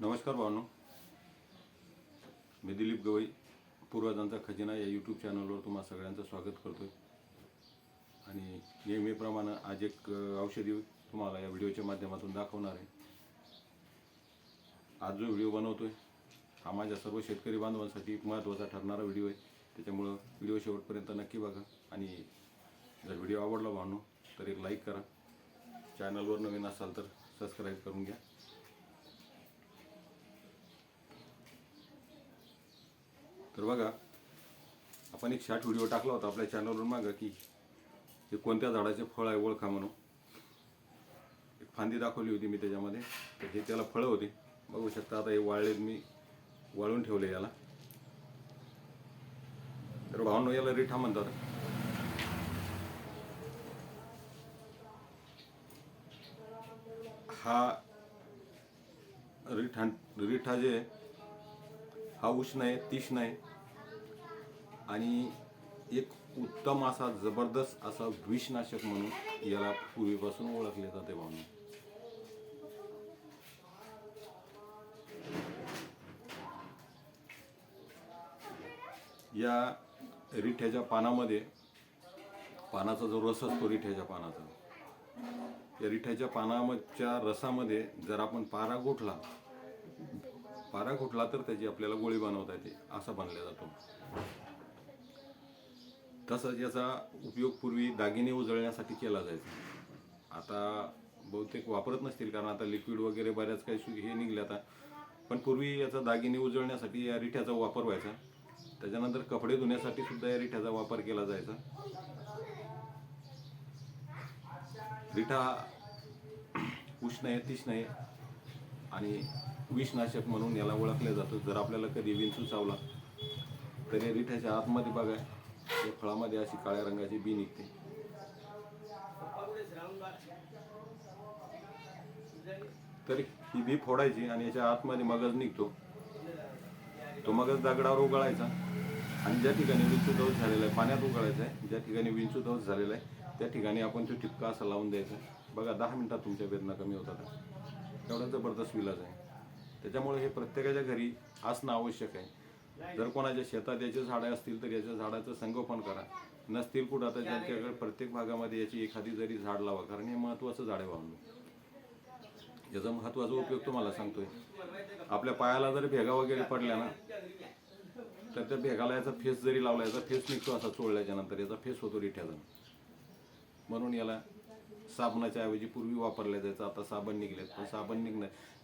नमस्कार भावनो, मी दिलीप गवई पूर्वजांचा खजिना या यूट्यूब चॅनलवर तुम्हा सगळ्यांचं स्वागत करतोय। आणि नेहमीप्रमाणे आज एक औषधी तुम्हाला या व्हिडिओच्या माध्यमातून दाखवणार आहे। आज जो व्हिडिओ बनवतोय हा माझ्या सर्व शेतकरी बांधवांसाठी एक महत्त्वाचा ठरणारा व्हिडिओ आहे, त्याच्यामुळे व्हिडिओ शेवटपर्यंत नक्की बघा। आणि जर व्हिडिओ आवडला भावनो तर एक लाईक करा, चॅनलवर नवीन असाल तर सबस्क्राईब करून घ्या। तर बघा, आपण एक शॉर्ट व्हिडिओ टाकला होता आपल्या चॅनलवर मागं की हे कोणत्या झाडाचे फळ आहे ओळखा म्हणून। एक फांदी दाखवली होती मी त्याच्यामध्ये, तर हे त्याला फळं होती बघू शकता। आता हे वाळले, मी वाळून ठेवले याला। तर भावांनो, याला रिठा म्हणतात। हा रिठा जे हा उष्ण आहे, तीक्ष्ण आहे आणि एक उत्तम असा जबरदस्त असा विषनाशक म्हणून याला पूर्वीपासून ओळखले जाते भावना। या रिठ्याच्या पानामध्ये, पानाचा जो रस असतो रिठ्याच्या पानाचा, या रिठ्याच्या पानाच्या रसामध्ये जर आपण पारा घोटला तर त्याची आपल्याला गोळी बनवता येते, असा बनला जातो। तसंच याचा उपयोग पूर्वी दागिने उजळण्यासाठी केला जायचा। आता बहुतेक वापरत नसतील, कारण आता लिक्विड वगैरे बऱ्याच काही हे निघले आता। पण पूर्वी याचा दागिने उजळण्यासाठी या रिठ्याचा वापर व्हायचा। त्याच्यानंतर कपडे धुण्यासाठी सुद्धा या रिठ्याचा वापर केला जायचा। रिठा उष्ण आहे, तीक्ष्ण आहे आणि विषनाशक म्हणून याला ओळखले जातं। जर आपल्याला कधी विंचू चावला तर या रिठ्याच्या आतमध्ये बघा, या फळामध्ये अशी काळ्या रंगाची बी निघते। तर ही बी फोडायची आणि याच्या आतमध्ये मगज निघतो। तो मगज दगडावर उगाळायचा आणि ज्या ठिकाणी विंचू दंश झालेला आहे पाण्यात उगाळायचा आहे। ज्या ठिकाणी विंचू दंश झालेला आहे त्या ठिकाणी आपण तो ठिपका असा लावून द्यायचा। बघा, 10 मिनिटात तुमच्या वेदना कमी होतात। एवढा जबरदस्त विलाज आहे। त्याच्यामुळे हे प्रत्येकाच्या घरी असणं आवश्यक आहे। जर कोणाच्या शेतात याचे झाडं असतील तर याच्या झाडाचं संगोपन करा, नसतील कुठं तर त्यांच्याकडे प्रत्येक भागामध्ये याची एखादी जरी झाड लावा, कारण हे महत्त्वाचं झाड आहे भावनो। याचा महत्त्वाचा उपयोग तुम्हाला सांगतोय। आपल्या पायाला जर भेगा वगैरे पडल्या ना, तर त्या भेगाला याचा फेस जरी लावला, याचा फेस निघतो असा चोळल्याच्या नंतर, याचा फेस होतो रिठ्याचा। म्हणून याला साबणाच्या ऐवजी पूर्वी वापरल्या जायचा, आता साबण निघलेत, पण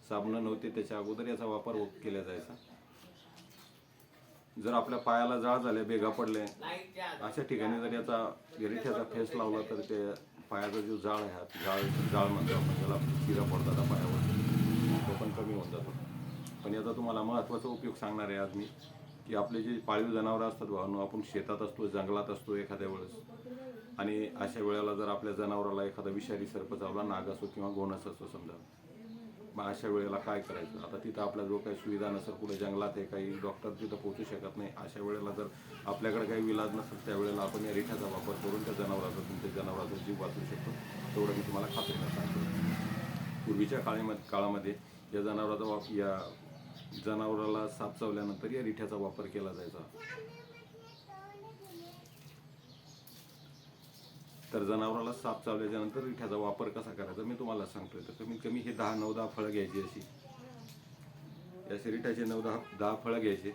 साबण नव्हते त्याच्या अगोदर याचा वापर केला जायचा। जर आपल्या पायाला जाळ झाल्या, भेगा पडल्या, अशा ठिकाणी जर याचा रिठ्याचा फेस लावला तर ते पायाचा जो जाळ आहे, जाळ म्हणतो आपण त्याला, चिरा पडतात पायावर, तो पण कमी होऊन जातो। पण याचा तुम्हाला महत्त्वाचा उपयोग सांगणार आहे आज मी, की आपले जे पाळीव जनावरं असतात भावनो, आपण शेतात असतो, जंगलात असतो एखाद्या वेळेस, आणि अशा वेळेला जर आपल्या जनावराला एखादा विषारी सर्प चावला, नाग असो किंवा घोणस असो समजा, मग अशा वेळेला काय करायचं? आता तिथं आपल्याजवळ काही सुविधा नसेल, कुठे जंगलात आहे, काही डॉक्टर तिथं पोहोचू शकत नाही, अशा वेळेला जर आपल्याकडे काही इलाज नसेल, त्यावेळेला आपण या रिठ्याचा वापर करून त्या तुमच्या जनावराचा जीव वाचवू शकतो। तेवढं मी तुम्हाला खात्रीनं सांगतो। पूर्वीच्या काळामध्ये या जनावराला साप चावल्यानंतर या रिठ्याचा वापर केला जायचा। तर जनावराला साप चावल्याच्या नंतर रिठ्याचा वापर कसा करायचा मी तुम्हाला सांगतोय। तर कमीत कमी हे 9-10 फळं घ्यायची, अशी रिठ्याचे 9-10 फळं घ्यायचे।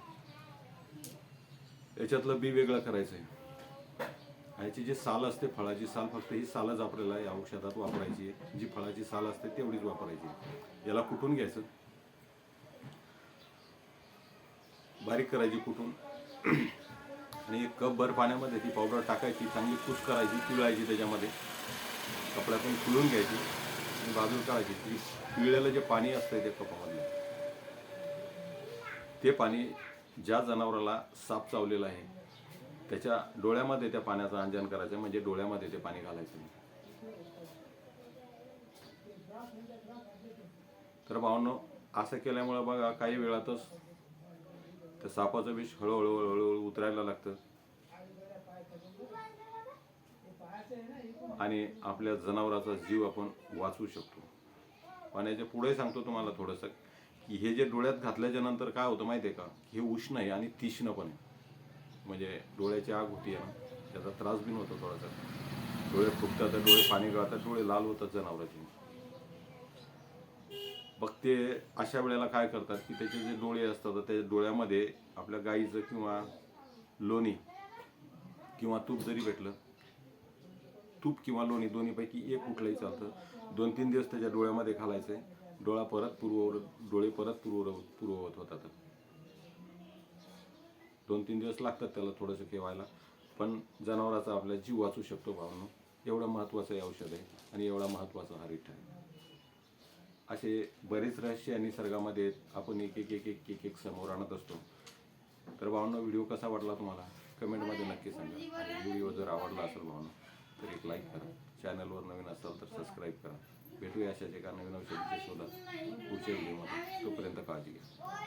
याच्यातलं बी वेगळं करायचं आहे। याची जी साल असते, फळाची साल, फक्त ही सालच आपल्याला या औषधात वापरायची आहे। जी फळाची साल असते तेवढीच वापरायची। याला कुटून घ्यायचं, बारीक करायची कुटून, आणि 1 कपभर पाण्यामध्ये ती पावडर टाकायची, चांगली पुस करायची, पिळायची, त्याच्यामध्ये कपड्यातून फुलून घ्यायची आणि बाजूला काढायची। ती पिळलेलं जे पाणी असतं त्या कपामधलं, ते पाणी ज्या जनावराला साप चावलेला आहे त्याच्या डोळ्यामध्ये त्या पाण्याचं अंजन करायचं, म्हणजे डोळ्यामध्ये ते पाणी घालायचं। तर भावनो, असं केल्यामुळे बघा, काही वेळातच त्या सापाचं विष हळूहळू उतरायला लागतं आणि आपल्या जनावराचा जीव आपण वाचवू शकतो। पण याच्या पुढे सांगतो तुम्हाला थोडंसं, की हे जे डोळ्यात घातल्याच्या नंतर काय होतं माहिती आहे का, हे उष्ण आहे आणि तीक्ष्ण पण आहे. म्हणजे डोळ्याची आग होती आहे ना, त्याचा त्रास बी होतो थोडासा. डोळे फुगतात, डोळे पाणी गळतात, डोळे लाल होतात जनावरांचे. मग ते अशा वेळेला काय करतात की त्याचे जे डोळे असतात त्या डोळ्यामध्ये आपल्या गाईचं किंवा लोणी किंवा तूप जरी भेटलं, तूप किंवा लोणी दोन्हीपैकी एक कुठलंही चालतं, 2-3 दिवस त्याच्या डोळ्यामध्ये घालायचं आहे. डोळे परत पूर्ववत होतात. 2-3 दिवस लागतात त्याला थोडंसं केवायला, पण जनावराचा आपला जीव वाचू शकतो भावांनो. एवढं महत्त्वाचं हे औषध आहे आणि एवढा महत्त्वाचा हा रिठ आहे. असे बरेच रहस्य या निसर्गामध्ये आपण एक समोर आणत असतो. तर भावांनो, व्हिडिओ कसा वाटला तुम्हाला कमेंटमध्ये नक्की सांगा. आणि व्हिडिओ जर आवडला असेल भावांनो तर एक लाईक करा. चॅनलवर नवीन असाल तर सबस्क्राईब करा. भेटूया अशाच एका नवीन औषधीच्या शोधात पुढच्या व्हिडिओमध्ये. तोपर्यंत काळजी घ्या.